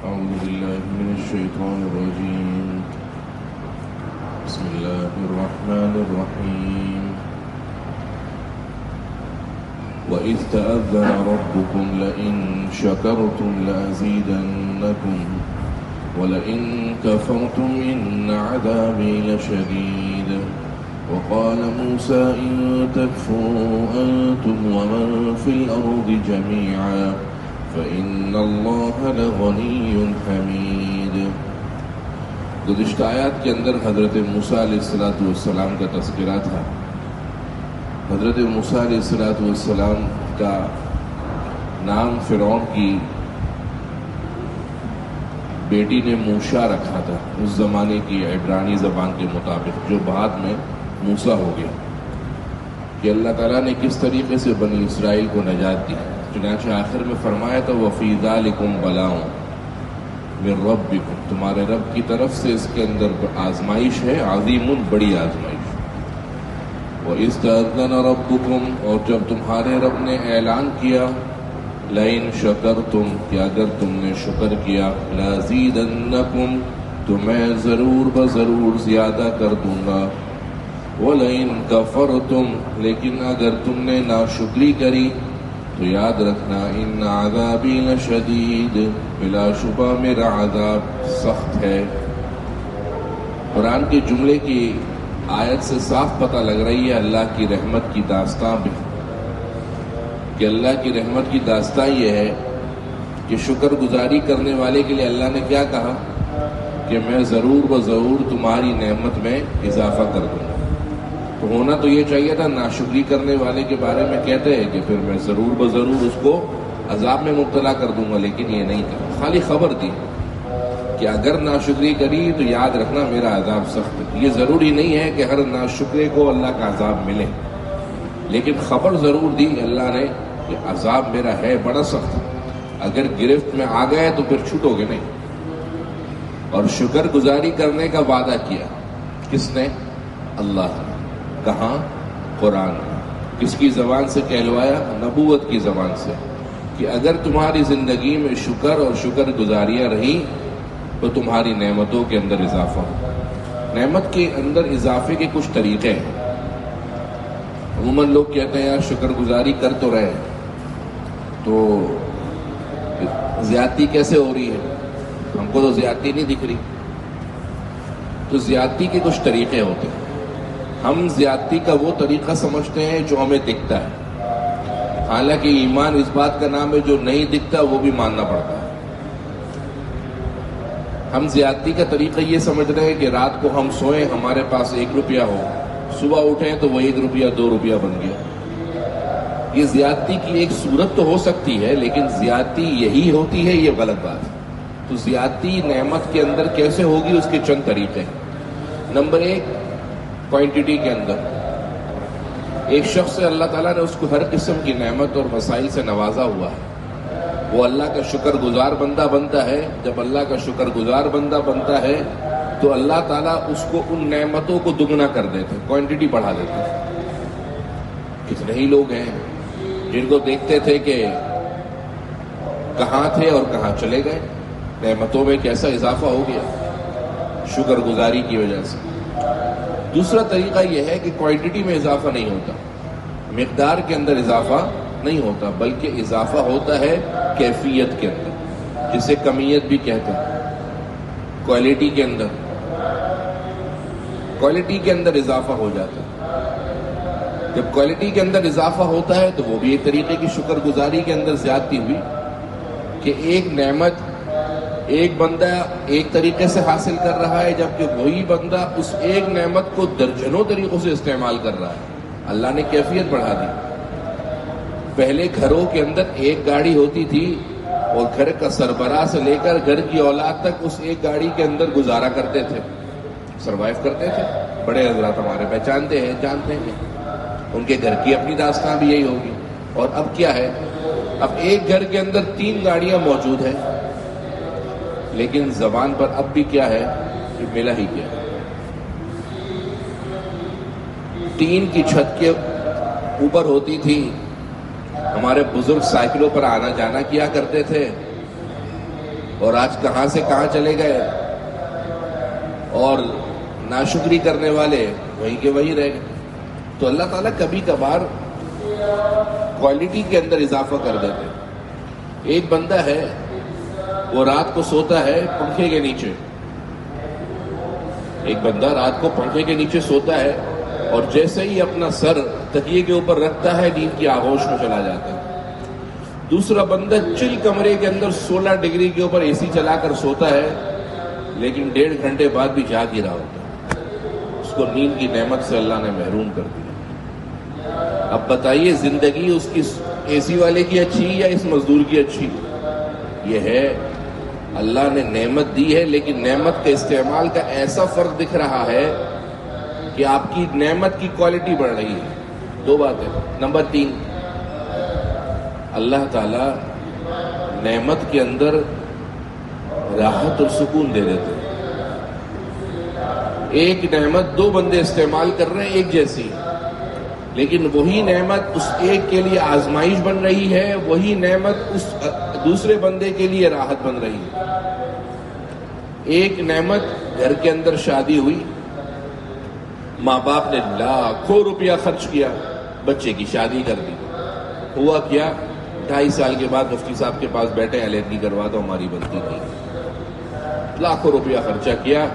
أعوذ بالله من الشيطان الرجيم. بسم الله الرحمن الرحيم. وإذ تأذن ربكم لئن شكرتم لأزيدنكم ولئن كفرتم إن عذابي لشديد. وقال موسى إن تكفروا أنتم ومن في الأرض جميعا فإن الله لغني حميد. گزشتہ آیات کے اندر حضرت موسیٰ علیہ السلام کا تذکرہ تھا. حضرت موسیٰ علیہ السلام کا نام فرعون کی بیٹی نے موشا رکھا تھا، اس زمانے کی عبرانی زبان کے مطابق، جو بعد میں موسیٰ ہو گیا. کہ اللہ تعالیٰ نے کس طریقے سے بنی اسرائیل کو نجات دی. چنانچہ آخر میں فرمایا تھا وَفِي ذَلِكُمْ بَلَاءٌ مِّن رَبِّكُمْ، تمہارے رب کی طرف سے اس کے اندر آزمائش ہے، عظیم، بڑی آزمائش. وَإِذْ تَأَذَّنَ رَبُّكُمْ، اور جب تمہارے رب نے اعلان کیا لَئِن شَكَرْتُمْ، کہ اگر تم نے شکر کیا، لَأَزِيدَنَّكُمْ، تو میں ضرور بضرور زیادہ کر دوں گا. وَلَئِن كَفَرْتُمْ، لیکن اگر تم نے ناشکری کری تو یاد رکھنا ان عذابی لشدید، بلا شبہ میرا عذاب سخت ہے. قرآن کے جملے کی آیت سے صاف پتہ لگ رہی ہے اللہ کی رحمت کی داستان بھی، کہ اللہ کی رحمت کی داستان یہ ہے کہ شکر گزاری کرنے والے کے لیے اللہ نے کیا کہا کہ میں ضرور و ضرور تمہاری نعمت میں اضافہ کر دوں گا. تو ہونا تو یہ چاہیے تھا ناشکری کرنے والے کے بارے میں کہتے ہیں کہ پھر میں ضرور بضرور اس کو عذاب میں مبتلا کر دوں گا، لیکن یہ نہیں کہا. خالی خبر دی کہ اگر ناشکری کری تو یاد رکھنا میرا عذاب سخت ہے. یہ ضروری نہیں ہے کہ ہر ناشکرے کو اللہ کا عذاب ملے، لیکن خبر ضرور دی اللہ نے کہ عذاب میرا ہے بڑا سخت. اگر گرفت میں آ گئے تو پھر چھوٹو گے نہیں. اور شکر گزاری کرنے کا وعدہ کیا کس نے؟ اللہ نے. کہاں؟ قرآن. کس کی زبان سے کہلوایا؟ نبوت کی زبان سے، کہ اگر تمہاری زندگی میں شکر اور شکر گزاریاں رہیں تو تمہاری نعمتوں کے اندر اضافہ ہو. نعمت کے اندر اضافے کے کچھ طریقے ہیں. عموماً لوگ کہتے ہیں یار شکر گزاری کر تو رہے تو زیادتی کیسے ہو رہی ہے، ہم کو تو زیادتی نہیں دکھ رہی. تو زیادتی کے کچھ طریقے ہوتے ہیں. ہم زیادتی کا وہ طریقہ سمجھتے ہیں جو ہمیں دکھتا ہے، حالانکہ ایمان اس بات کا نام ہے جو نہیں دکھتا وہ بھی ماننا پڑتا ہے. ہم زیادتی کا طریقہ یہ سمجھ رہے ہیں کہ رات کو ہم سوئیں ہمارے پاس 1 روپیہ ہو، صبح اٹھیں تو وہ 1 روپیہ 2 روپیہ بن گیا. یہ زیادتی کی ایک صورت تو ہو سکتی ہے، لیکن زیادتی یہی ہوتی ہے، یہ غلط بات ہے. تو زیادتی نعمت کے اندر کیسے ہوگی اس کے چند طریقے ہیں. نمبر 1، کوانٹٹی کے اندر. ایک شخص سے اللہ تعالیٰ نے اس کو ہر قسم کی نعمت اور وسائل سے نوازا ہوا ہے، وہ اللہ کا شکر گزار بندہ بنتا ہے. جب اللہ کا شکر گزار بندہ بنتا ہے تو اللہ تعالیٰ اس کو ان نعمتوں کو دگنا کر دیتے، کوانٹٹی بڑھا دیتے. کتنے ہی لوگ ہیں جن کو دیکھتے تھے کہ کہاں تھے اور کہاں چلے گئے، نعمتوں میں کیسا اضافہ ہو گیا شکر گزاری کی وجہ سے. دوسرا طریقہ یہ ہے کہ کوانٹٹی میں اضافہ نہیں ہوتا، مقدار کے اندر اضافہ نہیں ہوتا، بلکہ اضافہ ہوتا ہے کیفیت کے اندر، جسے کمیت بھی کہتے ہیں. کوالٹی کے اندر اضافہ ہو جاتا ہے. جب کوالٹی کے اندر اضافہ ہوتا ہے تو وہ بھی ایک طریقے کی شکر گزاری کے اندر زیادتی ہوئی کہ ایک نعمت ایک بندہ ایک طریقے سے حاصل کر رہا ہے، جبکہ وہی بندہ اس ایک نعمت کو درجنوں طریقوں سے استعمال کر رہا ہے. اللہ نے کیفیت بڑھا دی. پہلے گھروں کے اندر ایک گاڑی ہوتی تھی اور گھر کا سربراہ سے لے کر گھر کی اولاد تک اس ایک گاڑی کے اندر گزارا کرتے تھے، سروائیو کرتے تھے. بڑے حضرات ہمارے پہچانتے ہیں، جانتے ہیں، ان کے گھر کی اپنی داستان بھی یہی ہوگی. اور اب کیا ہے، اب ایک گھر کے اندر 3 گاڑیاں موجود ہیں، لیکن زبان پر اب بھی کیا ہے کہ ملا ہی کیا. 3 کی چھت کے اوپر ہوتی تھی. ہمارے بزرگ سائیکلوں پر آنا جانا کیا کرتے تھے. اور آج کہاں سے کہاں چلے گئے، اور ناشکری کرنے والے وہیں کے وہیں رہ گئے۔ تو اللہ تعالیٰ کبھی کبھار کوالٹی کے اندر اضافہ کر دیتے۔ ایک بندہ ہے وہ رات کو سوتا ہے پنکھے کے نیچے، ایک بندہ رات کو پنکھے کے نیچے سوتا ہے اور جیسے ہی اپنا سر تکیے کے اوپر رکھتا ہے نیند کی آغوش میں چلا جاتا ہے۔ دوسرا بندہ چل کمرے کے اندر 16 ڈگری کے اوپر اے سی چلا کر سوتا ہے لیکن 1.5 گھنٹے بعد بھی جاگ ہی رہا ہوتا ہے، اس کو نیند کی نعمت سے اللہ نے محروم کر دیا۔ اب بتائیے زندگی اس کی اے سی والے کی اچھی یا اس مزدور کی اچھی؟ یہ ہے اللہ نے نعمت دی ہے لیکن نعمت کے استعمال کا ایسا فرق دکھ رہا ہے کہ آپ کی نعمت کی کوالٹی بڑھ رہی ہے۔ دو باتیں۔ نمبر 3، اللہ تعالی نعمت کے اندر راحت اور سکون دے دیتے ہیں۔ ایک نعمت 2 بندے استعمال کر رہے ہیں ایک جیسی، لیکن وہی نعمت اس ایک کے لیے آزمائش بن رہی ہے، وہی نعمت اس دوسرے بندے کے لیے راحت بن رہی ہے۔ ایک نعمت گھر کے اندر شادی ہوئی، ماں باپ نے لاکھوں روپیہ خرچ کیا، بچے کی شادی کر دی۔ ہوا کیا، 2.5 سال کے بعد مفتی صاحب کے پاس بیٹھے، علیحدگی کروا دو ہماری بنتی نہیں۔ لاکھوں روپیہ خرچہ کیا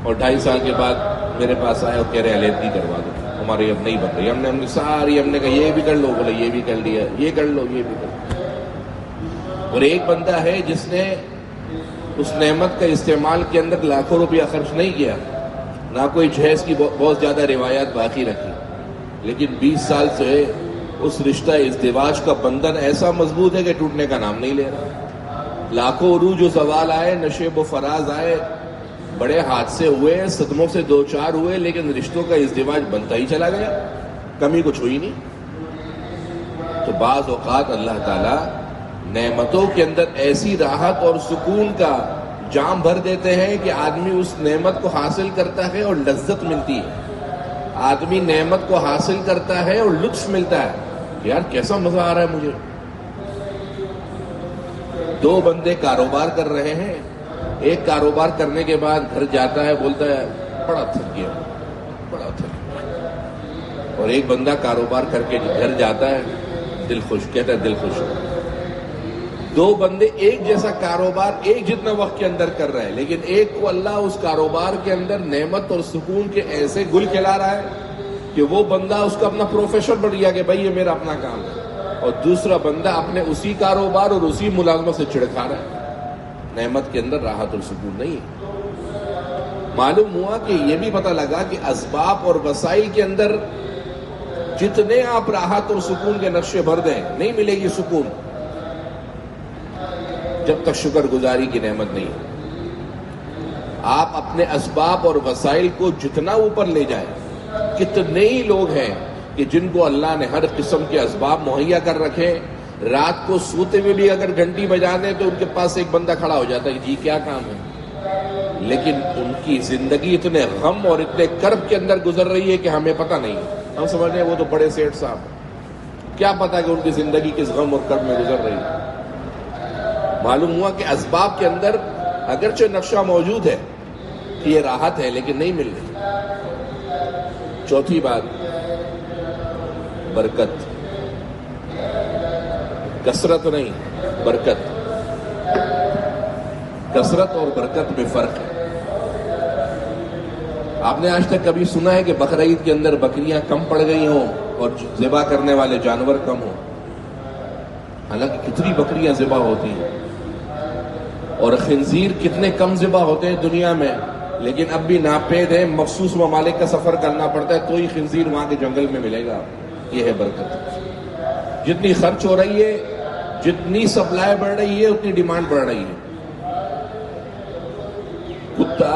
اور 2.5 سال کے بعد میرے پاس آئے اور کہہ رہے علیحدگی کروا دو، ہماری اب نہیں بن رہی۔ ہم نے ساری ہم نے کہا یہ بھی کر لو، بولے یہ بھی کر لیا، یہ کر لو، یہ بھی کر لو۔ اور ایک بندہ ہے جس نے اس نعمت کا استعمال کے اندر لاکھوں روپیہ خرچ نہیں کیا، نہ کوئی جہیز کی بہت زیادہ روایات باقی رکھی، لیکن 20 سال سے اس رشتہ ازدواج کا بندھن ایسا مضبوط ہے کہ ٹوٹنے کا نام نہیں لے رہا۔ لاکھوں عروج و زوال آئے، نشیب و فراز آئے، بڑے حادثے ہوئے، صدموں سے 2-4 ہوئے، لیکن رشتوں کا ازدواج بنتا ہی چلا گیا، کمی کچھ ہوئی نہیں۔ تو بعض اوقات اللہ تعالیٰ نعمتوں کے اندر ایسی راحت اور سکون کا جام بھر دیتے ہیں کہ آدمی اس نعمت کو حاصل کرتا ہے اور لذت ملتی ہے، آدمی نعمت کو حاصل کرتا ہے اور لطف ملتا ہے کہ یار کیسا مزہ آ رہا ہے مجھے۔ 2 بندے کاروبار کر رہے ہیں، ایک کاروبار کرنے کے بعد گھر جاتا ہے، بولتا ہے بڑا تھک گیا، بڑا تھک گیا، اور ایک بندہ کاروبار کر کے گھر جاتا ہے دل خوش، کہتا ہے دل خوش۔ 2 بندے ایک جیسا کاروبار ایک جتنا وقت کے اندر کر رہے ہیں، لیکن ایک کو اللہ اس کاروبار کے اندر نعمت اور سکون کے ایسے گل کھلا رہا ہے کہ وہ بندہ اس کا اپنا پروفیشن بن گیا کہ بھائی یہ میرا اپنا کام ہے، اور دوسرا بندہ اپنے اسی کاروبار اور اسی ملازمت سے چھڑکا رہا ہے۔ نعمت کے اندر راحت اور سکون نہیں ہے۔ معلوم ہوا کہ یہ بھی پتہ لگا کہ اسباب اور وسائل کے اندر جتنے آپ راحت اور سکون کے نقشے بھر دیں نہیں ملے گی سکون جب تک شکر گزاری کی نعمت نہیں ہے۔ آپ اپنے اسباب اور وسائل کو جتنا اوپر لے جائیں، کتنے ہی لوگ ہیں کہ جن کو اللہ نے ہر قسم کے اسباب مہیا کر رکھے، رات کو سوتے ہوئے بھی اگر گھنٹی بجا دیں تو ان کے پاس ایک بندہ کھڑا ہو جاتا ہے کہ جی کیا کام ہے، لیکن ان کی زندگی اتنے غم اور اتنے کرب کے اندر گزر رہی ہے کہ ہمیں پتہ نہیں۔ ہم سمجھ رہے ہیں وہ تو بڑے سیٹھ صاحب، کیا پتا کہ ان کی زندگی کس غم اور کرب میں گزر رہی ہے۔ معلوم ہوا کہ اسباب کے اندر اگرچہ نقشہ موجود ہے کہ یہ راحت ہے لیکن نہیں مل رہی۔ چوتھی بات، برکت، کثرت نہیں، برکت۔ کثرت اور برکت میں فرق ہے۔ آپ نے آج تک کبھی سنا ہے کہ بقرعید کے اندر بکریاں کم پڑ گئی ہوں اور ذبح کرنے والے جانور کم ہوں؟ حالانکہ کتنی بکریاں ذبح ہوتی ہیں اور خنزیر کتنے کم ذبح ہوتے ہیں دنیا میں، لیکن اب بھی ناپید ہے، مخصوص ممالک کا سفر کرنا پڑتا ہے تو ہی خنزیر وہاں کے جنگل میں ملے گا۔ یہ ہے برکت۔ جتنی خرچ ہو رہی ہے، جتنی سپلائی بڑھ رہی ہے، اتنی ڈیمانڈ بڑھ رہی ہے۔ کتا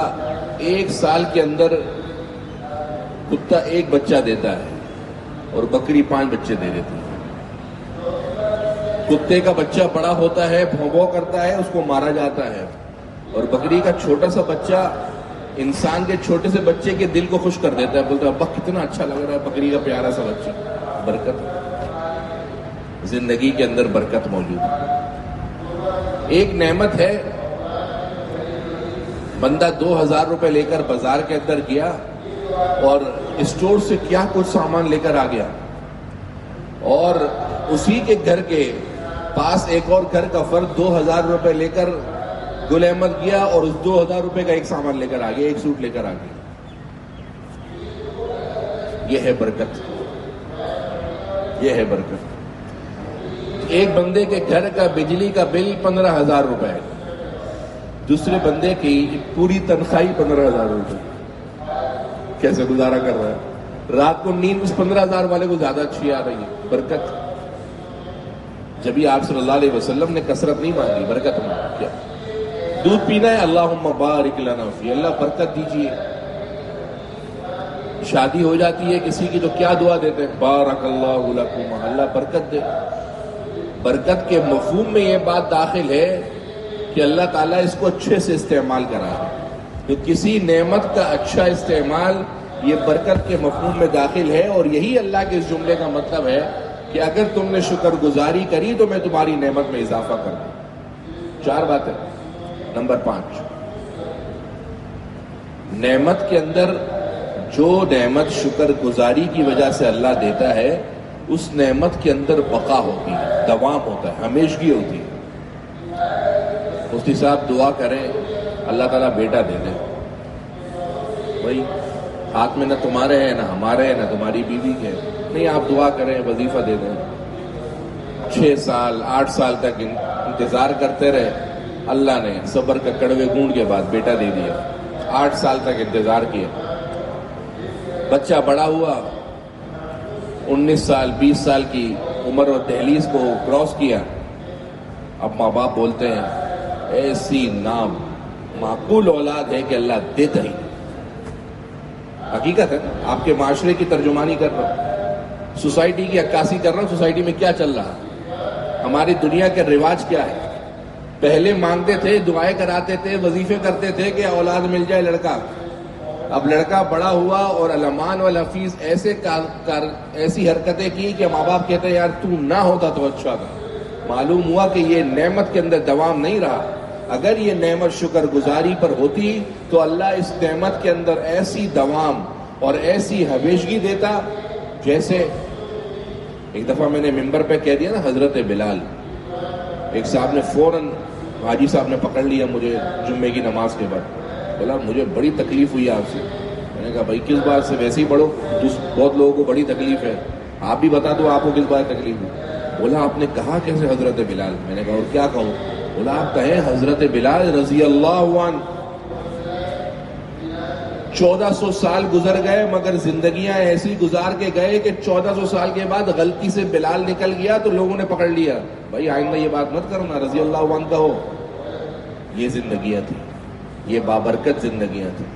1 سال کے اندر کتا 1 بچہ دیتا ہے اور بکری 5 بچے دے دیتی ہے۔ کتے کا بچہ بڑا ہوتا ہے، بھونبھو کرتا ہے، اس کو مارا جاتا ہے، اور بکری کا چھوٹا سا بچہ انسان کے چھوٹے سے بچے کے دل کو خوش کر دیتا ہے، بولتا ہے ابا کتنا اچھا لگ رہا ہے بکری کا پیارا سا بچہ۔ برکت، زندگی کے اندر برکت موجود ہے۔ ایک نعمت ہے بندہ 2000 روپے لے کر بازار کے اندر گیا اور اسٹور سے کیا کچھ سامان لے کر آ گیا، اور اسی کے گھر کے پاس ایک اور گھر کا فرد 2000 روپے لے کر گل احمد گیا اور اس 2000 روپے کا ایک سامان لے کر آ گیا، ایک سوٹ لے کر آ گیا۔ یہ ہے برکت، یہ ہے برکت۔ ایک بندے کے گھر کا بجلی کا بل 15,000 روپے، دوسرے بندے کی پوری تنخواہ 15,000 روپے، کیسے گزارا کر رہا ہے؟ رات کو نیند اس 15,000 والے کو زیادہ اچھی آ رہی ہے۔ برکت۔ جبھی آپ صلی اللہ علیہ وسلم نے کثرت نہیں مانگی، برکت مانگی۔ کیا دودھ پینا ہے؟ اللہم بارک لنا فی، اللہ برکت دیجیے۔ شادی ہو جاتی ہے کسی کی تو کیا دعا دیتے ہیں؟ بارک اللہ لکم، اللہ برکت دے۔ برکت کے مفہوم میں یہ بات داخل ہے کہ اللہ تعالیٰ اس کو اچھے سے استعمال کرا ہے، تو کسی نعمت کا اچھا استعمال یہ برکت کے مفہوم میں داخل ہے، اور یہی اللہ کے اس جملے کا مطلب ہے کہ اگر تم نے شکر گزاری کری تو میں تمہاری نعمت میں اضافہ کر دوں۔ 4 باتیں۔ نمبر 5، نعمت کے اندر جو نعمت شکر گزاری کی وجہ سے اللہ دیتا ہے، اس نعمت کے اندر بقا ہوتی ہے، دوام ہوتا ہے، ہمیشگی ہوتی ہے۔ مفتی صاحب دعا کریں اللہ تعالیٰ بیٹا دے دے، بھائی ہاتھ میں نہ تمہارے ہیں نہ ہمارے ہیں نہ تمہاری بیوی کے، نہیں آپ دعا کریں وظیفہ دے دیں۔ 6 سال 8 سال تک انتظار کرتے رہے، اللہ نے صبر کا کڑوے گونڈ کے بعد بیٹا دے دیا۔ 8 سال تک انتظار کیا، بچہ بڑا ہوا، 19 سال 20 سال کی عمر اور دہلیز کو کراس کیا، اب ماں باپ بولتے ہیں ایسی نام معقول اولاد ہے کہ اللہ دیتا ہی۔ حقیقت ہے، آپ کے معاشرے کی ترجمانی کر رہا ہوں، سوسائٹی کی عکاسی کر رہا ہوں، سوسائٹی میں کیا چل رہا ہے، ہماری دنیا کے رواج کیا ہے۔ پہلے مانگتے تھے، دعائیں کراتے تھے، وظیفے کرتے تھے کہ اولاد مل جائے لڑکا۔ اب لڑکا بڑا ہوا اور علمان والحفیظ ایسی حرکتیں کی کہ ماں باپ کہتے ہیں یار تو نہ ہوتا تو اچھا تھا۔ معلوم ہوا کہ یہ نعمت کے اندر دوام نہیں رہا۔ اگر یہ نعمت شکر گزاری پر ہوتی تو اللہ اس نعمت کے اندر ایسی دوام اور ایسی ہمیشگی دیتا، جیسے ایک دفعہ میں نے ممبر پہ کہہ دیا نا، حضرت بلال، ایک صاحب نے فوراً، حاجی صاحب نے پکڑ لیا مجھے جمعے کی نماز کے بعد، بولا مجھے بڑی تکلیف ہوئی آپ سے۔ میں نے کہا بھائی کس بات سے؟ ویسے ہی پڑھو، بہت لوگوں کو بڑی تکلیف ہے، آپ بھی بتا دو آپ کو کس بات تکلیف ہوئی۔ بولا آپ نے کہا کیسے حضرت بلال؟ میں نے کہا اور کیا کہوں؟ بولا آپ کہیں حضرت بلال رضی اللہ عنہ، 1400 سال گزر گئے مگر زندگیاں ایسی گزار کے گئے کہ 1400 سال کے بعد غلطی سے بلال نکل گیا تو لوگوں نے پکڑ لیا، بھائی آئندہ یہ بات مت کرنا، رضی اللہ عنہ کہو۔ یہ زندگیاں تھی، یہ بابرکت زندگیاں تھیں۔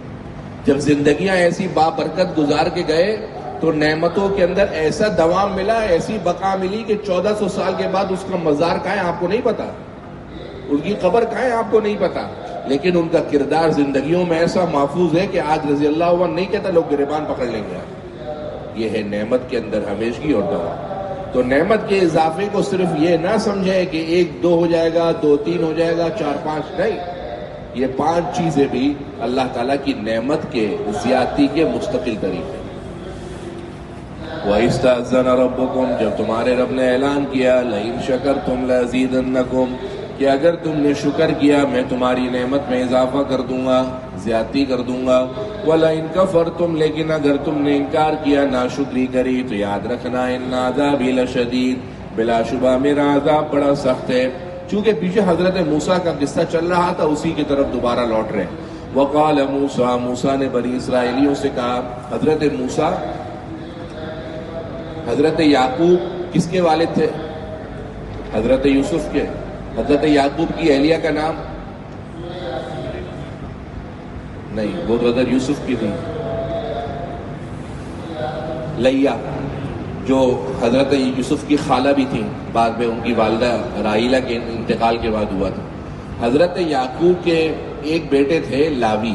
جب زندگیاں ایسی بابرکت گزار کے گئے تو نعمتوں کے اندر ایسا دوام ملا، ایسی بقا ملی کہ 1400 سال کے بعد اس کا مزار کہاں ہے آپ کو نہیں پتا، ان کی قبر کہاں ہے آپ کو نہیں پتا، لیکن ان کا کردار زندگیوں میں ایسا محفوظ ہے کہ آج رضی اللہ عنہ نہیں کہتا، لوگ گریبان پکڑ لیں گے۔ یہ ہے نعمت کے اندر ہمیشگی اور دوام۔ تو نعمت کے اضافے کو صرف یہ نہ سمجھے کہ 1 2 ہو جائے گا، 2 3 ہو جائے گا، 4 5 نہیں، یہ 5 چیزیں بھی اللہ تعالیٰ کی نعمت کے زیادتی کے مستقل طریقے۔ وَإِسْتَأْذَنَ رَبُّكُمْ، جب تمہارے رب نے اعلان کیا، لَئِن شَكَرْتُمْ لَأَزِيدَنَّكُمْ، کہ اگر تم نے شکر کیا میں تمہاری نعمت میں اضافہ کر دوں گا، زیادتی کر دوں گا۔ وَلَئِن كَفَرْتُمْ، لیکن اگر تم نے انکار کیا، ناشکری کری، تو یاد رکھنا اِنَّ عَذَابِي لَشَدِيدٌ، بلا شبہ میرا عذاب بڑا سخت ہے۔ چونکہ پیچھے حضرت موسیٰ کا قصہ چل رہا تھا، اسی کی طرف دوبارہ لوٹ رہے ہیں۔ وَقَالَ مُوسَىٰ، موسیٰ نے بنی اسرائیلیوں سے کہا، حضرت موسیٰ، حضرت یعقوب کس کے والد تھے؟ حضرت یوسف کے۔ حضرت یعقوب کی اہلیہ کا نام نہیں، وہ تو حضرت یوسف کی تھی، لیا، جو حضرت یوسف کی خالہ بھی تھیں، بعد میں ان کی والدہ راحیلہ کے انتقال کے بعد ہوا تھا۔ حضرت یعقوب کے ایک بیٹے تھے لاوی،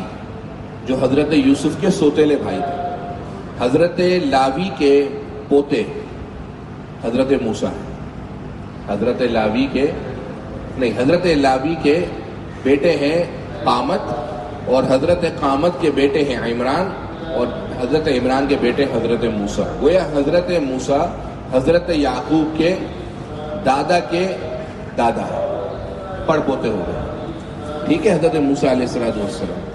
جو حضرت یوسف کے سوتیلے بھائی تھے۔ حضرت لاوی کے پوتے حضرت موسیٰ، حضرت لاوی کے نہیں، حضرت لاوی کے بیٹے ہیں قامت اور حضرت قامت کے بیٹے ہیں عمران، اور حضرت عمران کے بیٹے حضرت موسیٰ. گویا حضرت موسیٰ حضرت یعقوب کے دادا کے دادا پڑ پوتے ہو گئے. ٹھیک ہے، حضرت موسیٰ علیہ السلام.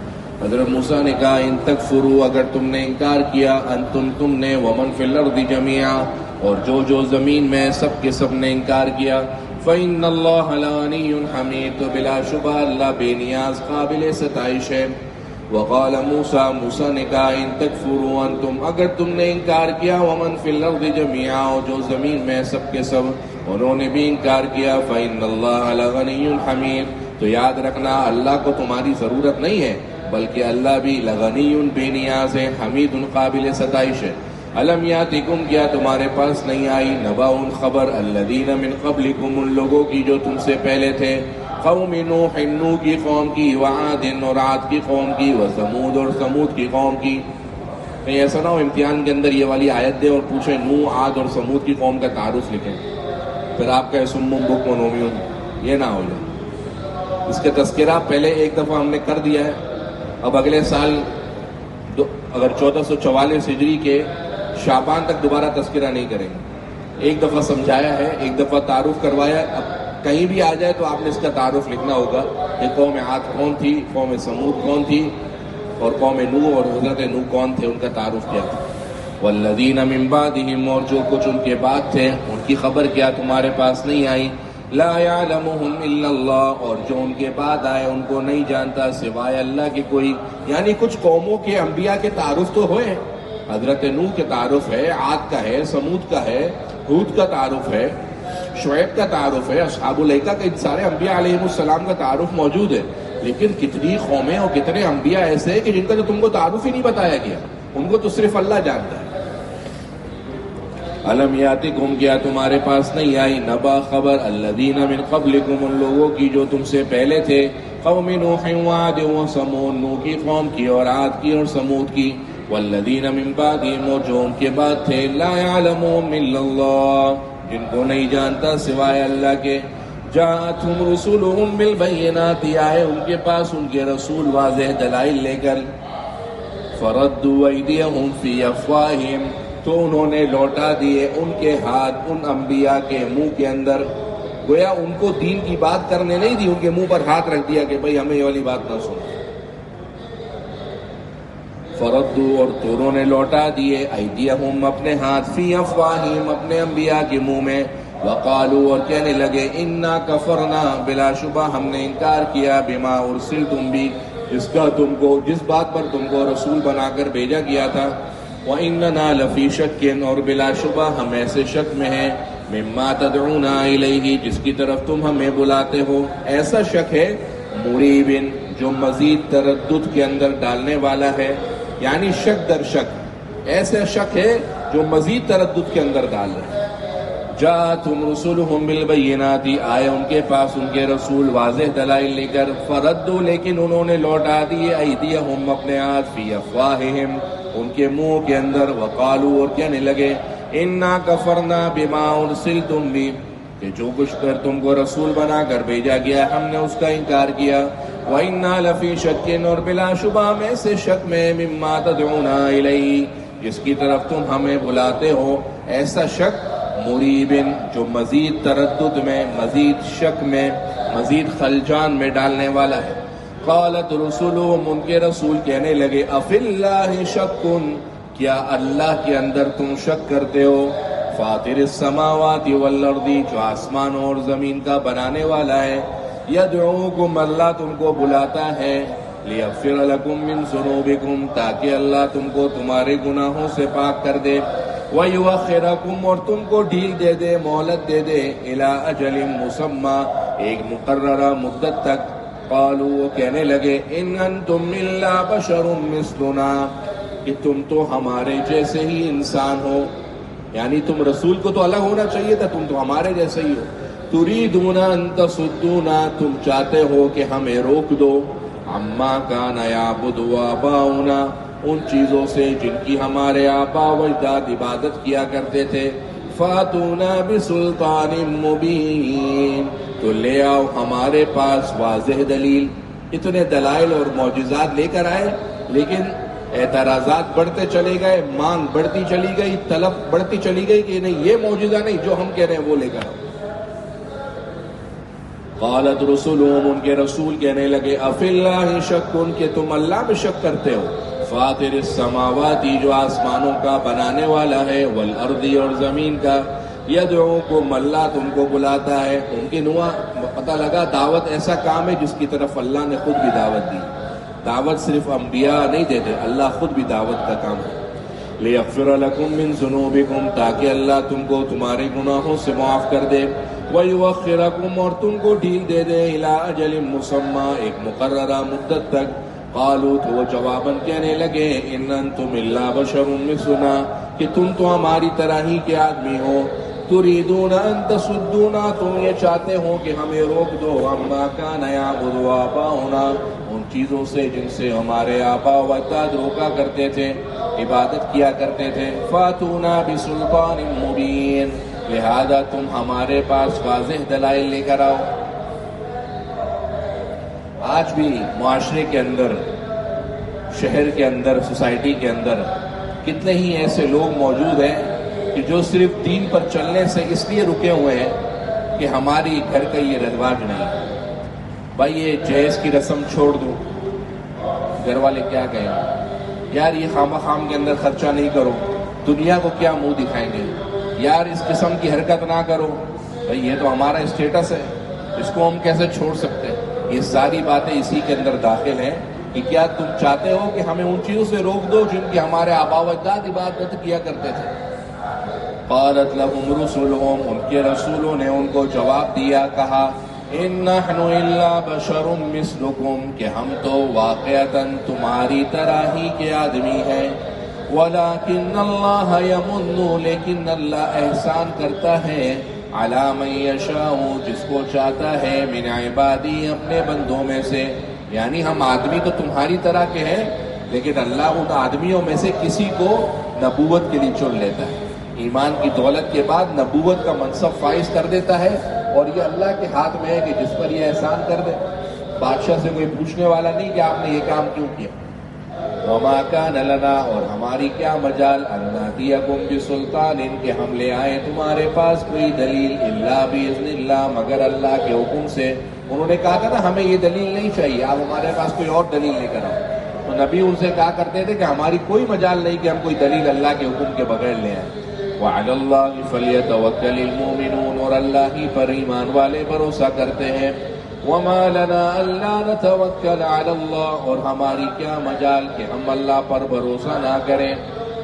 حضرت موسیٰ نے کہا ان تکفروا، اگر تم نے انکار کیا، انتم تم نے، ومن فی الارض جميعا، اور جو زمین میں سب کے سب نے انکار کیا، فإن اللہ لغنی حمید، تو بلا شبہ اللہ بے نیاز قابل ستائش ہے. وقال موسیٰ، موسیٰ نے کہا ان تکفروا انتم، اگر تم نے انکار کیا، ومن فی الارض جميعا، اور جو زمین میں سب کے سب انہوں نے بھی انکار کیا، فإن اللہ لغنی حمید، تو یاد رکھنا اللہ کو تمہاری ضرورت نہیں ہے، بلکہ اللہ بھی لغنی بے نیاز ہے، حمید قابل ستائش ہے. الم یاتکم، کیا تمہارے پاس نہیں آئی، نبأ خبر، الذین من قبلکم، ان لوگوں کی جو تم سے پہلے تھے، قوم نوح، نوح کی قوم کی، وعاد، اور عاد کی قوم کی، وثمود، اور ثمود کی قوم کی. کہیں ایسا نہ ہو امتحان کے اندر یہ والی آیت دے اور پوچھے نوح، عاد اور ثمود کی قوم کا تعارف لکھیں، پھر آپ کا سم بکم عمیون، یہ نہ ہو جائے. اس کا تذکرہ پہلے ایک دفعہ ہم نے کر دیا ہے، اب اگلے سال اگر 1444 ہجری کے شعبان تک دوبارہ تذکرہ نہیں کریں گے. ایک دفعہ سمجھایا ہے، ایک دفعہ تعارف کروایا ہے، اب کہیں بھی آ جائے تو آپ نے اس کا تعارف لکھنا ہوگا کہ قوم عاد کون تھی، قوم ثمود کون تھی، اور قوم نوح اور حضرت نوح کون تھے، ان کا تعارف کیا تھا. والذین من بعدہم، اور جو کچھ ان کے بعد تھے ان کی خبر کیا تمہارے پاس نہیں آئی. لا یعلمہم الا اللہ، اور جو ان کے بعد آئے ان کو نہیں جانتا سوائے اللہ کے کوئی. یعنی کچھ قوموں کے انبیاء کے تعارف تو ہوئے، حضرت نوح کے تعارف ہے، عاد کا ہے، ثمود کا ہے، ہود کا تعارف ہے، شعیب کا تعارف ہے، اصحاب الایکہ کے سارے انبیاء علیہ السلام کا تعارف موجود ہے. لیکن کتنی قومیں اور کتنے انبیاء ایسے ہیں کہ جن کا تو تم کو تعارف ہی نہیں بتایا گیا، ان کو تو صرف اللہ جانتا ہے. الم یاتکم، کیا تمہارے پاس نہیں آئی، نبا خبر، الذین من قبلکم، ان لوگوں کی جو تم سے پہلے تھے، قوم نوح وعاد و ثمود، نوح کی قوم کی اور عاد کی اور ثمود کی، والذین من بعدہم، اور جو ان کے بعد تھے، لا یعلمہم الا اللہ، جن کو نہیں جانتا سوائے اللہ کے. جاءتہم رسولہم بالبینات، آئے ان کے پاس ان کے رسول واضح دلائل لے کر. فردوا ایدیہم فی افواہہم، تو انہوں نے لوٹا دیے ان کے ہاتھ ان انبیاء کے منہ کے اندر. گویا ان کو دین کی بات کرنے نہیں دی، ان کے منہ پر ہاتھ رکھ دیا کہ بھئی ہمیں یہ والی بات نہ سنو. فردو، اور تو انہوں نے لوٹا دیے، ایدیہم، اپنے ہاتھ، فی افواہہم، اپنے انبیاء کے منہ میں. وقالوا، اور کہنے لگے، انا کفرنا، بلا شبہ ہم نے انکار کیا، بما ارسلتم بھی، جس بات پر تم کو رسول بنا کر بھیجا گیا تھا. وَإِنَّنَا لَفِي شَكٍّ، اور بلا شبہ ہم ایسے شک میں ہیں، مما تدعونا الیہ، جس کی طرف تم ہمیں بلاتے ہو. ایسا شک ہے مریب، جو مزید تردد کے اندر ڈالنے والا ہے، یعنی شک در شک، ایسا شک ہے جو مزید تردد کے اندر ڈال رہا ہے. جاءتہم رسولہم بالبینات، آئے ان کے پاس ان کے رسول واضح دلائل لے کر. فردوا، لیکن انہوں نے لوٹا دیے، ایدیہم، اپنے ہاتھ، فی افواہہم، ان کے منہ کے اندر. وقالوا، اور کہنے لگے، انا کفرنا بما ارسلتم بھی، کہ جو کچھ کر تم کو رسول بنا کر بھیجا گیا ہم نے اس کا انکار کیا. وَإِنَّا لَفِي شَكٍّ، اور بلا شبہ میں سے شک میں، مما تدعونا الیہ، جس کی طرف تم ہمیں بلاتے ہو. ایسا شک مریب، جو مزید تردد میں، مزید شک میں، مزید خلجان میں ڈالنے والا ہے. قالت رسولہم، ان کے رسول کہنے لگے، افی اللہ شک، کیا اللہ کے اندر تم شک کرتے ہو. فاطر السماوات والارض، جو آسمان اور زمین کا بنانے والا ہے. یدعوکم، اللہ تم کو بلاتا ہے. لیغفر لکم من ذنوبکم، تاکہ اللہ تم کو تمہارے گناہوں سے پاک کر دے. وَيُؤَخِّرَكُمْ، اور تم کو ڈھیل دے دے، مہلت دے دے. إِلَىٰ أَجَلٍ مُّسَمًّى، ایک مقررہ مدت تک. قالوا، وہ کہنے لگے، إِنْ أَنْتُمْ إِلَّا بَشَرٌ مِّثْلُنَا، کہ تم تو ہمارے جیسے ہی انسان ہو. یعنی تم رسول کو تو الگ ہونا چاہیے تھا، تم تو ہمارے جیسے ہی ہو. تُرِيدُونَ أَن تَصُدُّونَا، تم چاہتے ہو کہ ہمیں روک دو. عَمَّا كَانَ يَعْبُدُ آبَاؤُنَا، ان چیزوں سے جن کی ہمارے آبا و اجداد عبادت کیا کرتے تھے. فَاتُونَا بِسُلْطَانٍ مُّبِينٍ، تو لے آؤ ہمارے پاس واضح دلیل. اتنے دلائل اور معجزات لے کر آئے، لیکن اعتراضات بڑھتے چلے گئے، مانگ بڑھتی چلی گئی، طلب بڑھتی چلی گئی کہ نہیں یہ معجزہ نہیں، جو ہم کہہ رہے ہیں وہ لے کر آؤ۔ قالت رسلهم، ان کے رسول کہنے لگے، افی اللہ شک، کہ تم اللہ میں شک کرتے ہو، فاطر السماواتی، جو آسمانوں کا بنانے والا ہے، والارض، اور زمین کا، یدعوکم، اللہ تم کو بلاتا ہے۔ ممکن ہوا پتہ لگا دعوت ایسا کام ہے جس کی طرف اللہ نے خود بھی دعوت دی، دعوت صرف انبیاء نہیں دیتے، اللہ خود بھی دعوت کا کام ہے۔ لیغفر لکم من ذنوبکم، تاکہ اللہ تم کو تمہارے گناہوں سے معاف کر دے، ویؤخرکم، اور تم کو ڈھیل دے دے، الی اجل مسمی، ایک مقررہ مدت تک۔ قالوا، تو وہ جواباً کہنے لگے، ان انتم الا بشر مثلنا، کہ تم تو ہماری طرح ہی کے آدمی ہو، تريدون ان تصدونا، تم یہ چاہتے ہو کہ ہمیں روک دو، عما كان يعبد آباؤنا، ان چیزوں سے جن سے ہمارے آبا و اجداد روکا کرتے تھے، عبادت کیا کرتے تھے۔ فاتونا بسلطان مبین، لہذا تم ہمارے پاس واضح دلائل لے کر آؤ۔ آج بھی معاشرے کے اندر، شہر کے اندر، سوسائٹی کے اندر کتنے ہی ایسے لوگ موجود ہیں کہ جو صرف دین پر چلنے سے اس لیے رکے ہوئے ہیں کہ ہماری گھر کا یہ رواج نہیں، بھائی یہ جہیز کی رسم چھوڑ دو، گھر والے کیا کہیں گے، یار یہ خامہ خام کے اندر خرچہ نہیں کرو، دنیا کو کیا منہ دکھائیں گے، یار اس قسم کی حرکت نہ کرو، بھائی یہ تو ہمارا اسٹیٹس ہے، اس کو ہم کیسے چھوڑ سکتے ہیں۔ یہ ساری باتیں اسی کے اندر داخل ہیں کہ کیا تم چاہتے ہو کہ ہمیں ان چیزوں سے روک دو جن کی ہمارے آبا و اجداد عبادت کیا کرتے تھے۔ قالت لهم رسلهم، ان کے رسولوں نے ان کو جواب دیا، کہا، ان نحن الا بشر مثلکم، کہ ہم تو واقعتاً تمہاری طرح ہی کے آدمی ہیں، ولکن اللہ یمن، لیکن اللہ احسان کرتا ہے، علی من یشاء، جس کو چاہتا ہے، من عبادی، اپنے بندوں میں سے۔ یعنی ہم آدمی تو تمہاری طرح کے ہیں، لیکن اللہ ان آدمیوں میں سے کسی کو نبوت کے لیے چن لیتا ہے، ایمان کی دولت کے بعد نبوت کا منصب فائز کر دیتا ہے، اور یہ اللہ کے ہاتھ میں ہے کہ جس پر یہ احسان کر دے۔ بادشاہ سے کوئی پوچھنے والا نہیں کہ آپ نے یہ کام کیوں کیا۔ وما كان لنا، اور ہماری کیا مجال، ان ناتیکم بسلطان، ان کے ہم لے آئے تمہارے پاس کوئی دلیل، الا باذن اللہ، مگر اللہ کے حکم سے۔ انہوں نے کہا تھا نا ہمیں یہ دلیل نہیں چاہیے، آپ ہمارے پاس کوئی اور دلیل لے کر آؤ، تو نبی ان سے کہا کرتے تھے کہ ہماری کوئی مجال نہیں کہ ہم کوئی دلیل اللہ کے حکم کے بغیر لے آئیں۔ وعلی اللہ فلیتوکل المؤمنون، اور اللہ ہی پر ایمان والے بھروسہ کرتے ہیں۔ وما لنا الا نتوکل علی اللہ، اور ہماری کیا مجال کہ ہم اللہ پر بھروسہ نہ کریں۔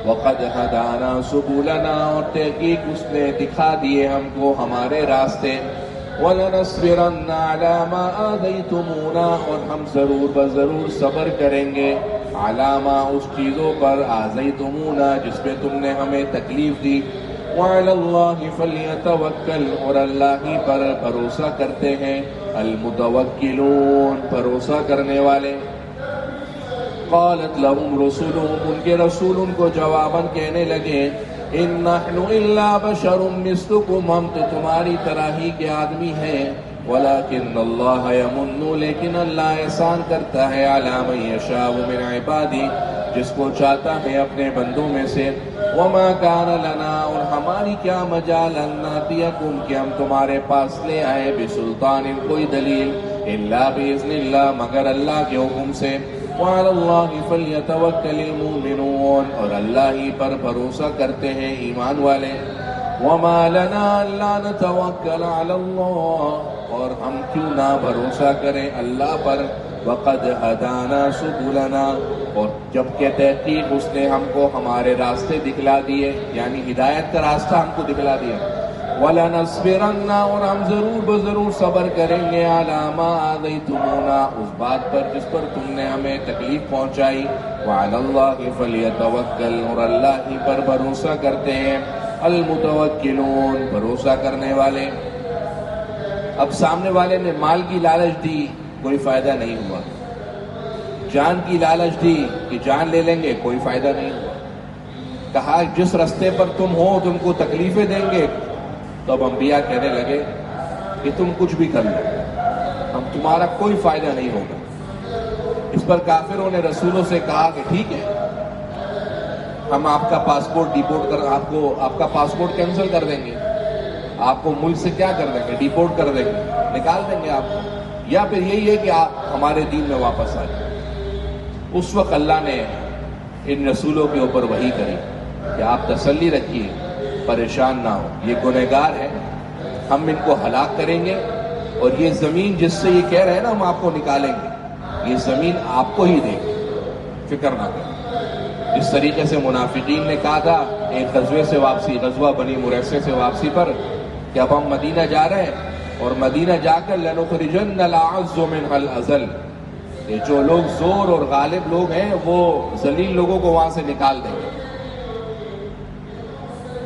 وقد ہدانا سبلنا، اور تحقیق اس نے دکھا دیے ہم کو ہمارے راستے۔ وَلَنَصْبِرَنَّ عَلَى مَا آذَيْتُمُونَا، اور ہم ضرور بضرور صبر کریں گے، عَلَى مَا، اس چیزوں پر، آذَيْتُمُونَا، جس پہ تم نے ہمیں تکلیف دی۔ وَعَلَى اللَّهِ فَلْيَتَوَكَّلْ، اور اللہ ہی پر بھروسہ کرتے ہیں المتوکلون، بھروسہ کرنے والے۔ قالت لهم رسلهم، ان کے رسول ان کو جواباً کہنے لگے، ان نحن الا بشر مثلکم، ہم تو تمہاری طرح ہی کے آدمی ہیں، ولکن اللہ یمن، لیکن اللہ احسان کرتا ہے، علی من یشاء من عبادی، جس کو چاہتا ہے اپنے بندوں میں سے۔ وما کان لنا، اور ہماری کیا مجال، ان ناتیکم، کہ ہم تمہارے پاس لے آئے، بسلطان، کوئی دلیل، الا باذن اللہ، مگر اللہ کے حکم سے۔ وعلی اللہ فلیتوکل المؤمنون، اور اللہ ہی پر بھروسہ کرتے ہیں ایمان والے۔ وما لنا الا نتوکل علی اللہ، اور ہم کیوں نہ بھروسہ کریں اللہ پر، وقد ہدانا سبلنا، اور جبکہ تحقیق اس نے ہم کو ہمارے راستے دکھلا دیے، یعنی ہدایت کا راستہ ہم کو دکھلا دیا۔ وَلَنَصْبِرَنَّ، اور ہم ضرور بضرور صبر کریں گے، عَلَى مَا آذَيْتُمُونَا، اس بات پر جس پر تم نے ہمیں تکلیف پہنچائی۔ وَعَلَى اللَّهِ فَلْيَتَوَكَّلْ، اور اللہ ہی پر بھروسہ کرتے ہیں المتوکلون، بھروسہ کرنے والے۔ اب سامنے والے نے مال کی لالچ دی، کوئی فائدہ نہیں ہوا، جان کی لالچ دی کہ جان لے لیں گے، کوئی فائدہ نہیں ہوا۔ کہا جس رستے پر تم ہو تم کو تکلیفیں دیں گے، تو اب انبیاء کہنے لگے کہ تم کچھ بھی کر لو، ہم تمہارا کوئی فائدہ نہیں ہوگا۔ اس پر کافروں نے رسولوں سے کہا کہ ٹھیک ہے، ہم آپ کا پاسپورٹ ڈیپورٹ کر آپ کا پاسپورٹ کینسل کر دیں گے، آپ کو ملک سے کیا کر دیں گے، ڈیپورٹ کر دیں گے، نکال دیں گے آپ کو، یا پھر یہی ہے کہ آپ ہمارے دین میں واپس آ جائیں۔ اس وقت اللہ نے ان رسولوں کے اوپر وحی کری کہ آپ تسلی رکھیے، پریشان نہ ہو، یہ گنہگار ہے، ہم ان کو ہلاک کریں گے، اور یہ زمین جس سے یہ کہہ رہے ہیں نا ہم آپ کو نکالیں گے، یہ زمین آپ کو ہی دے گی، فکر نہ کریں۔ اس طریقے سے منافقین نے کہا تھا ایک غزوے سے واپسی، غزوہ بنی مریثہ سے واپسی پر، کہ اب ہم مدینہ جا رہے ہیں اور مدینہ جا کر لَنُخْرِجَنَّ الْأَعَزُّ مِنْهَا الْأَذَلَّ، کہ جو لوگ زور اور غالب لوگ ہیں وہ ذلیل لوگوں کو وہاں سے نکال دیں گے،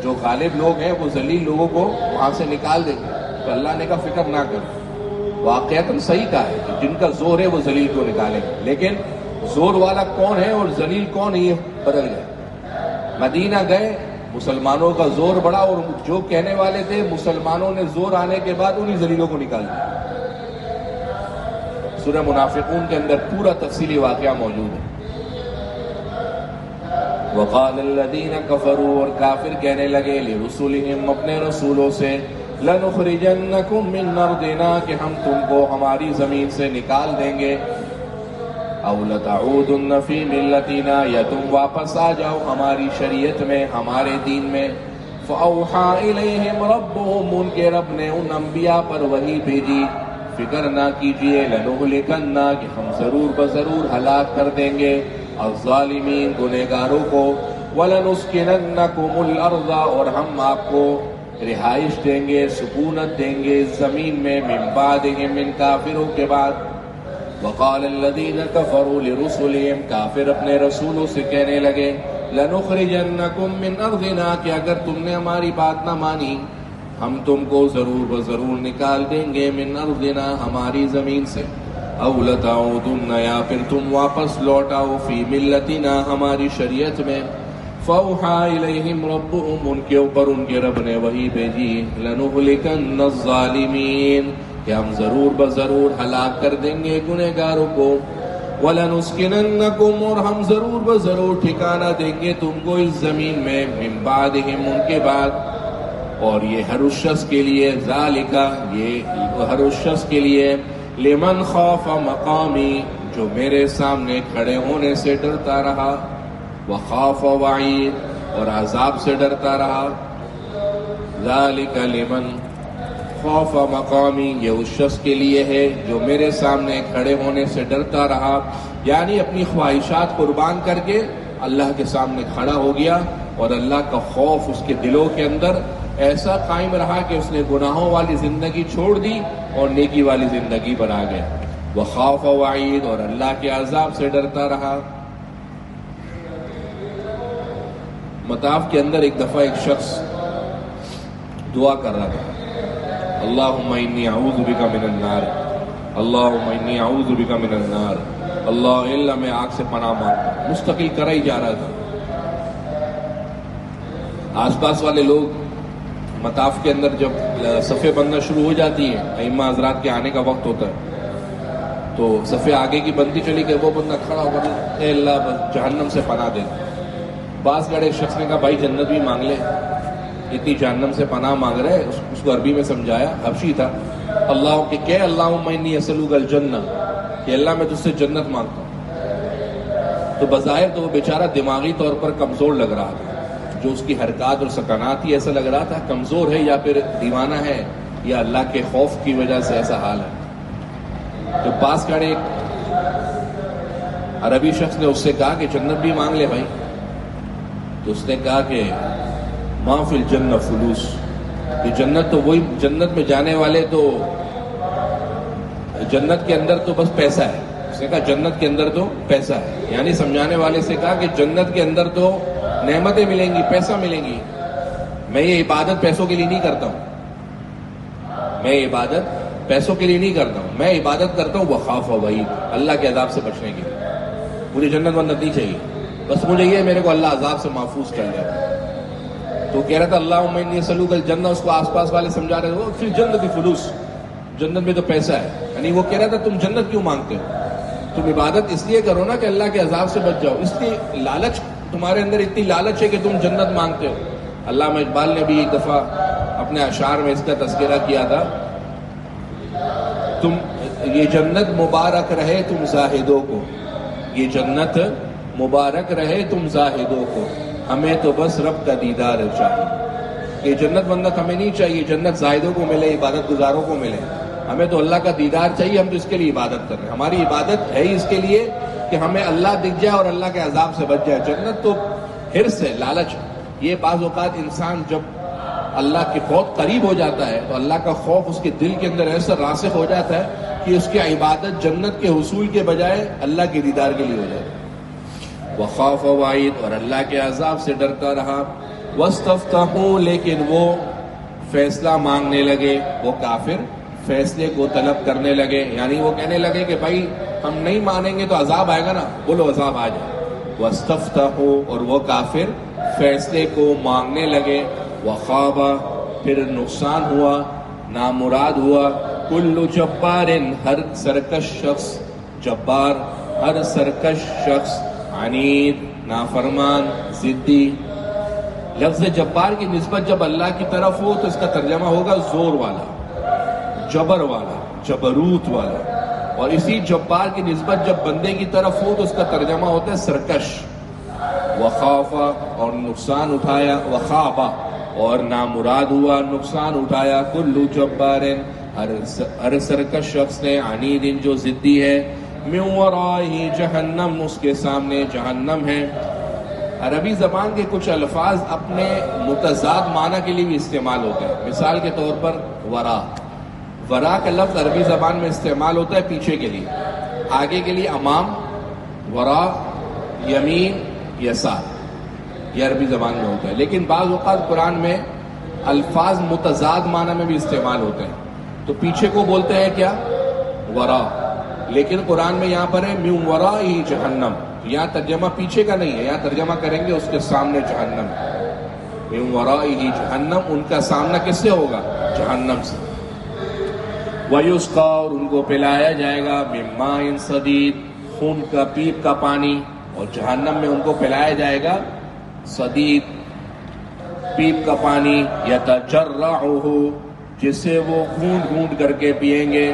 جو غالب لوگ ہیں وہ ذلیل لوگوں کو وہاں سے نکال دیں گے۔ تو اللہ نے کہا فکر نہ کرو، واقعتاً صحیح کہا ہے کہ جن کا زور ہے وہ ذلیل کو نکالیں گے، لیکن زور والا کون ہے اور ذلیل کون ہے یہ بدل گئے۔ مدینہ گئے، مسلمانوں کا زور بڑھا، اور جو کہنے والے تھے مسلمانوں نے زور آنے کے بعد انہی ذلیلوں کو نکال دیا۔ سورہ منافقون کے اندر پورا تفصیلی واقعہ موجود ہے۔ وقال الذین کفروا، اور کافر کہنے لگے لرسلہم، اپنے رسولوں سے، لنخرجنکم من ارضنا، کہ ہم تم کو ہماری زمین سے نکال دیں گے، او لتعودن فی ملتنا، یا تم واپس آ جاؤ ہماری شریعت میں، ہمارے دین میں۔ فاوحی الیہم ربہم، ان کے رب نے ان انبیاء پر وحی بھیجی، فکر نہ کیجئے، لنہلکن، کہ ہم ضرور بضرور ہلاک کر دیں گے الظالمین، گنہگاروں کو، ولنسکننکم الارض، اور ہم آپ کو رہائش دیں گے، سکونت دیں گے زمین میں، من بعدہم، ان کافروں کے بعد۔ وقال الذین کفروا لرسلہم، کافر اپنے رسولوں سے کہنے لگے، لنخرجنکم من ارضنا، کہ اگر تم نے ہماری بات نہ مانی ہم تم کو ضرور بضرور نکال دیں گے، من ارضنا، ہماری زمین سے، او لتعودن، یا پھر تم واپس لوٹ آؤ، فی ملتنا، ہماری شریعت میں۔ فاوحی الیہم ربہم، ان کے اوپر ان کے رب نے وحی بھیجی، لنہلکن الظالمین، کہ ہم ضرور بضرور ہلاک کر دیں گے گنہگاروں کو، وَلَنُسْكِنَنَّكُمْ، اور ہم ضرور بضرور ٹھکانہ دیں گے تم کو اس زمین میں، من بعدہم، ان کے بعد۔ اور یہ ہر اس شخص کے لیے، ذالک، یہ ہر اس شخص کے لیے، لمن خاف مقامی، جو میرے سامنے کھڑے ہونے سے ڈرتا رہا، وخاف وعید، اور عذاب سے ڈرتا رہا، ذالک لمن خوف مقامی، یہ اس شخص کے لیے ہے جو میرے سامنے کھڑے ہونے سے ڈرتا رہا، یعنی اپنی خواہشات قربان کر کے اللہ کے سامنے کھڑا ہو گیا، اور اللہ کا خوف اس کے دلوں کے اندر ایسا قائم رہا کہ اس نے گناہوں والی زندگی چھوڑ دی اور نیکی والی زندگی پر آ گیا۔ وخاف وعید، اور اللہ کے عذاب سے ڈرتا رہا۔ مطاف کے اندر ایک دفعہ ایک شخص دعا کر رہا تھا، اللہم انی اعوذ بک من النار، اللہم انی اعوذ بک من النار، اللہ میں آگ سے پناہ مانگتا ہوں، مستقل کرا ہی جا رہا تھا۔ آس پاس والے لوگ مطاف کے اندر جب صفیں بننا شروع ہو جاتی ہیں، ائمہ حضرات کے آنے کا وقت ہوتا ہے، تو صفیں آگے کی بنتی چلی کہ وہ بندہ کھڑا ہو کر، اے اللہ بس جہنم سے پناہ دے۔ بعض گڑے شخص نے کہا بھائی جنت بھی مانگ لے، اتنی جہنم سے پناہ مانگ رہے، اس کو عربی میں سمجھایا، حبشی تھا، اللہ کہ کہے اللہم انی اسألک الجنہ، کہ اللہ میں تجھ سے جنت مانگتا ہوں۔ تو بظاہر تو وہ بیچارہ دماغی طور پر کمزور لگ رہا تھا، جو اس کی حرکات اور سکنات ہی ایسا لگ رہا تھا کمزور ہے، یا پھر دیوانہ ہے، یا اللہ کے خوف کی وجہ سے ایسا حال ہے۔ تو پاس کھڑے ایک عربی شخص نے اس سے کہا کہ جنت بھی مانگ لے بھائی، تو اس نے کہا کہ ما فی الجنہ فلوس، کہ جنت تو وہی، جنت میں جانے والے تو جنت کے اندر تو بس پیسہ ہے۔ اس نے کہا جنت کے اندر تو پیسہ ہے، یعنی سمجھانے والے سے کہا کہ جنت کے اندر تو نعمتیں ملیں گی، پیسہ ملیں گی، میں یہ عبادت پیسوں کے لیے نہیں کرتا ہوں، میں عبادت پیسوں کے لیے نہیں کرتا ہوں، میں عبادت کرتا ہوں وخاف وعید، اللہ کے عذاب سے بچنے کے لیے۔ مجھے جنت وندت نہیں چاہیے، بس مجھے یہ میرے کو اللہ عذاب سے محفوظ کر لے۔ تو کہہ رہا تھا اللہم انی اسألک الجنہ، اس کو آس پاس والے سمجھا رہے تھے، پھر جنت فلوس، جنت میں تو پیسہ ہے، یعنی وہ کہہ رہا تھا تم جنت کیوں مانگتے ہو؟ تم عبادت اس لیے کرو نا کہ اللہ کے عذاب سے بچ جاؤ، اس لیے لالچ تمہارے اندر اتنی لالچ ہے کہ تم جنت مانگتے ہو۔ علامہ اقبال نے بھی ایک دفعہ اپنے اشعار میں اس کا تذکرہ کیا تھا، تم یہ جنت مبارک رہے تم زاہدوں کو، یہ جنت مبارک رہے تم زاہدوں کو، ہمیں تو بس رب کا دیدار چاہیے۔ یہ جنت بندت ہمیں نہیں چاہیے، جنت زاہدوں کو ملے، عبادت گزاروں کو ملے، ہمیں تو اللہ کا دیدار چاہیے، ہم تو اس کے لیے عبادت کر رہے ہیں۔ ہماری عبادت ہے ہی اس کے لیے کہ ہمیں اللہ دکھ جائے اور اللہ کے عذاب سے بچ جائے۔ جنت تو حرص ہے، لالچ ہے۔ یہ بعض اوقات انسان جب اللہ کے بہت قریب ہو جاتا ہے تو اللہ کا خوف اس کے دل کے اندر ایسا راسخ ہو جاتا ہے کہ اس کی عبادت جنت کے حصول کے بجائے اللہ کے دیدار کے لیے ہو جاتی ہے۔ وخاف وعید، اور اللہ کے عذاب سے ڈرتا رہا۔ واستفتحوا، لیکن وہ فیصلہ مانگنے لگے، وہ کافر فیصلے کو طلب کرنے لگے، یعنی وہ کہنے لگے کہ بھائی ہم نہیں مانیں گے تو عذاب آئے گا نا، بولو عذاب آ جائے۔ واستفتحوا، اور وہ کافر فیصلے کو مانگنے لگے۔ وخاب، پھر نقصان ہوا، نامراد ہوا۔ کل جبار، ہر سرکش شخص، جبار ہر سرکش شخص، عنید نافرمان، ضدی۔ لفظ جبار کی نسبت جب اللہ کی طرف ہو تو اس کا ترجمہ ہوگا زور والا، جبر والا، جبروت والا، اور اسی جبار کی نسبت جب بندے کی طرف ہو تو اس کا ترجمہ ہوتا ہے سرکش۔ وخافا، اور نقصان اٹھایا، وخابا، اور نامراد ہوا، نقصان اٹھایا۔ کل جبار، ہر سرکش شخص نے، عنید، جو ضدی ہے، من ورائہ جہنم، اس کے سامنے جہنم ہے۔ عربی زبان کے کچھ الفاظ اپنے متضاد معنی کے لیے بھی استعمال ہوتے ہیں۔ مثال کے طور پر ورا، ورا کا لفظ عربی زبان میں استعمال ہوتا ہے پیچھے کے لیے، آگے کے لیے امام، ورا، یمین، یسار، یہ عربی زبان میں ہوتا ہے۔ لیکن بعض اوقات قرآن میں الفاظ متضاد معنی میں بھی استعمال ہوتے ہیں، تو پیچھے کو بولتے ہیں کیا؟ ورا، لیکن قرآن میں یہاں پر ہے من ورائہ جہنم، یہاں ترجمہ پیچھے کا نہیں ہے، یہاں ترجمہ کریں گے اس کے سامنے جہنم، من ورائہ جہنم، ان کا سامنا کس سے ہوگا؟ جہنم سے۔ وَيُسْقَىٰ، اور ان کو پلایا جائے گا، مِن مَاءٍ صَدِيدٍ، خون کا، پیپ کا پانی، اور جہنم میں ان کو پلایا جائے گا صدید، پیپ کا پانی، یتجرعہ، جسے وہ گھونٹ گھونٹ کر کے پیئیں گے۔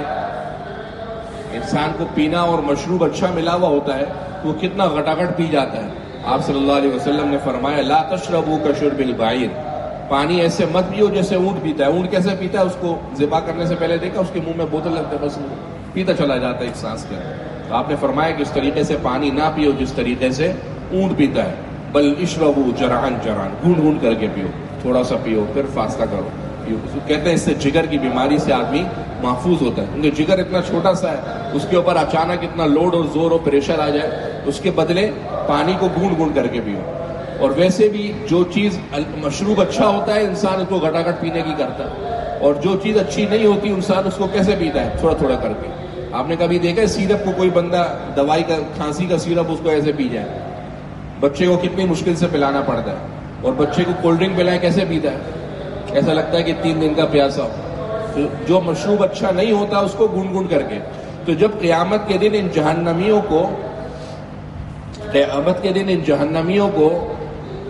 انسان کو پینا اور مشروب اچھا ملا ہوا ہوتا ہے تو وہ کتنا گھٹاگھٹ پی جاتا ہے۔ آپ صلی اللہ علیہ وسلم نے فرمایا لا تشربوا کشرب البعیر، پانی ایسے مت پیو جیسے اونٹ پیتا ہے۔ اونٹ کیسے پیتا ہے؟ اس کو ذبح کرنے سے پہلے دیکھا، اس کے منہ میں بوتل لگتا ہے، بس پیتا چلا جاتا ہے ایک سانس کے اندر۔ تو آپ نے فرمایا کہ اس طریقے سے پانی نہ پیو جس طریقے سے اونٹ پیتا ہے، بل اشربوا جرعن جرعن، گھونٹ گھونٹ کر کے پیو، تھوڑا سا پیو پھر فاصلہ کرو پیو۔ کہتے ہیں اس سے جگر کی بیماری سے آدمی محفوظ ہوتا ہے، کیونکہ جگر اتنا چھوٹا سا ہے، اس کے اوپر اچانک اتنا لوڈ اور زور اور پریشر آ جائے، اس کے بدلے پانی کو گھونٹ گھونٹ کر کے پیو۔ اور ویسے بھی جو چیز مشروب اچھا ہوتا ہے انسان اس کو گھٹاگھٹ پینے کی کرتا ہے، اور جو چیز اچھی نہیں ہوتی انسان اس کو کیسے پیتا ہے؟ تھوڑا تھوڑا کر کے۔ آپ نے کبھی دیکھا ہے سیرپ کو کوئی بندہ دوائی کا، کھانسی کا سیرپ اس کو ایسے پی جائے؟ بچے کو کتنی مشکل سے پلانا پڑتا ہے، اور بچے کو کولڈ ڈرنک پلائے کیسے پیتا ہے؟ ایسا لگتا ہے کہ 3 دن کا پیاسا ہو۔ جو مشروب اچھا نہیں ہوتا اس کو گھونٹ گھونٹ کر کے۔ تو جب قیامت کے دن ان جہنمیوں کو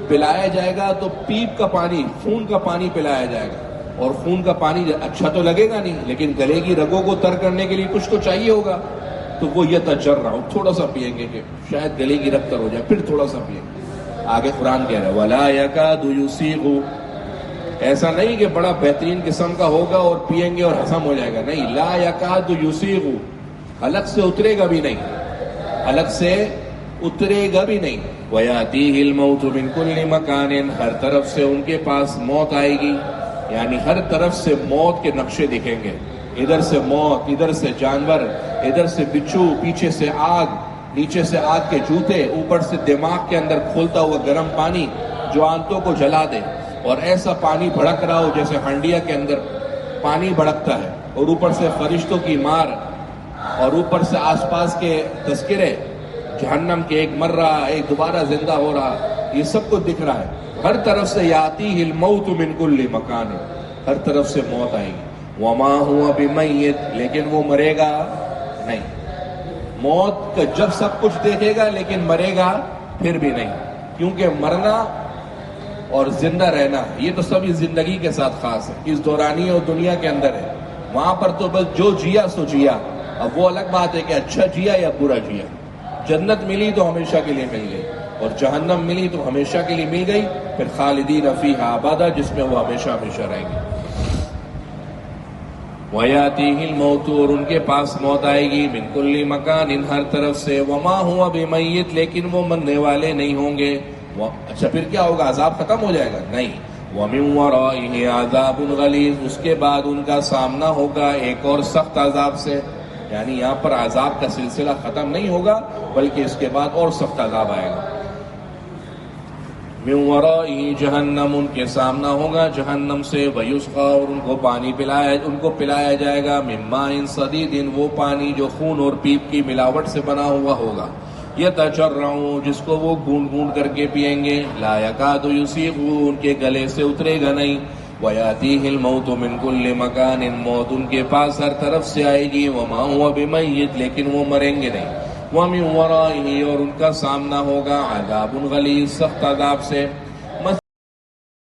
پلایا جائے گا تو پیپ کا پانی، خون کا پانی پلایا جائے گا، اور خون کا پانی اچھا تو لگے گا نہیں، لیکن گلے کی رگوں کو تر کرنے کے لیے کچھ تو چاہیے ہوگا، تو وہ یتجرع، تھوڑا سا پیئیں گے کہ شاید گلے کی رگ تر ہو جائے، پھر تھوڑا سا پیئیں گے۔ آگے قرآن کہہ رہا ہے وَلَا يَكَادُ يُسِيغُ، ایسا نہیں کہ بڑا بہترین قسم کا ہوگا اور پیئیں گے اور ہضم ہو جائے گا، نہیں، لا يَكَادُ يُسِيغُ، حلق سے اترے گا بھی نہیں، حلق سے اترے گا بھی نہیں۔ وَيَأْتِيهِ الْمَوْتُ مِنْ كُلِّ مَكَانٍ، ہر طرف سے ان کے پاس موت آئے گی، یعنی ہر طرف سے موت کے نقشے دکھیں گے، ادھر سے موت، ادھر سے جانور، ادھر سے بچھو، پیچھے سے آگ، نیچے سے آگ کے جوتے، اوپر سے دماغ کے اندر کھولتا ہوا گرم پانی جو آنتوں کو جلا دے، اور ایسا پانی بھڑک رہا ہو جیسے ہنڈیا کے اندر پانی بھڑکتا ہے، اور اوپر سے فرشتوں کی مار، اور اوپر سے آس پاس کے تذکرے جہنم کے، ایک مر رہا، ایک دوبارہ زندہ ہو رہا، یہ سب کچھ دکھ رہا ہے۔ ہر طرف سے یاتیہ الموت من کل مکان، ہر طرف سے موت آئے گی۔ وما ہوا بمیت، لیکن وہ مرے گا نہیں، موت کا جب سب کچھ دیکھے گا لیکن مرے گا پھر بھی نہیں، کیونکہ مرنا اور زندہ رہنا یہ تو سب زندگی کے ساتھ خاص ہے، اس دورانی اور دنیا کے اندر ہے. وہاں پر تو بس جو جیا سو جیا. اب وہ الگ بات ہے کہ اچھا جیا یا برا جیا. جنت ملی تو ہمیشہ کے لیے مل گئی، اور جہنم ملی تو ہمیشہ کے لیے مل گئی، پھر خالدین فیہا ابدا، جس میں وہ ہمیشہ ہمیشہ رہیں گے. وَيَأْتِيهِ الْمَوْتُ، اور ان کے پاس موت آئے گی، مِنْ كُلِّ مَكَانٍ، ہر طرف سے، وَمَا هُوَ بِمَيِّتٍ، لیکن وہ مرنے والے نہیں ہوں گے. اچھا پھر کیا ہوگا؟ عذاب ختم ہو جائے گا؟ نہیں. وَمِنْ وَرَائِهِ عَذَابٌ غَلِيظٌ، اس کے بعد ان کا سامنا ہوگا ایک اور سخت عذاب سے. یعنی یہاں پر عذاب کا سلسلہ ختم نہیں ہوگا، بلکہ اس کے بعد اور سخت عذاب آئے گا. من ورائه جہنم، ان کے سامنا ہوگا جہنم سے، ویسقا، اور ان کو پلایا جائے گا، من ماء صدید، وہ پانی جو خون اور پیپ کی ملاوٹ سے بنا ہوا ہوگا، یتجرعوا، جس کو وہ گونڈ گونڈ کر کے پیئیں گے، لا یکاد یسیغوا، ان کے گلے سے اترے گا نہیں. وَيَأْتِيهِ الْمَوْتُ مِنْ كُلِّ مَكَانٍ، موت ان کے پاس ہر طرف سے آئے گی، وَمَا هُوَ بِمَيِّتٍ، لیکن وہ مریں گے نہیں. وَمِنْ وَرَائِهِ، اور ان کا سامنا ہوگا عذاب غلیظ، سخت عذاب سے.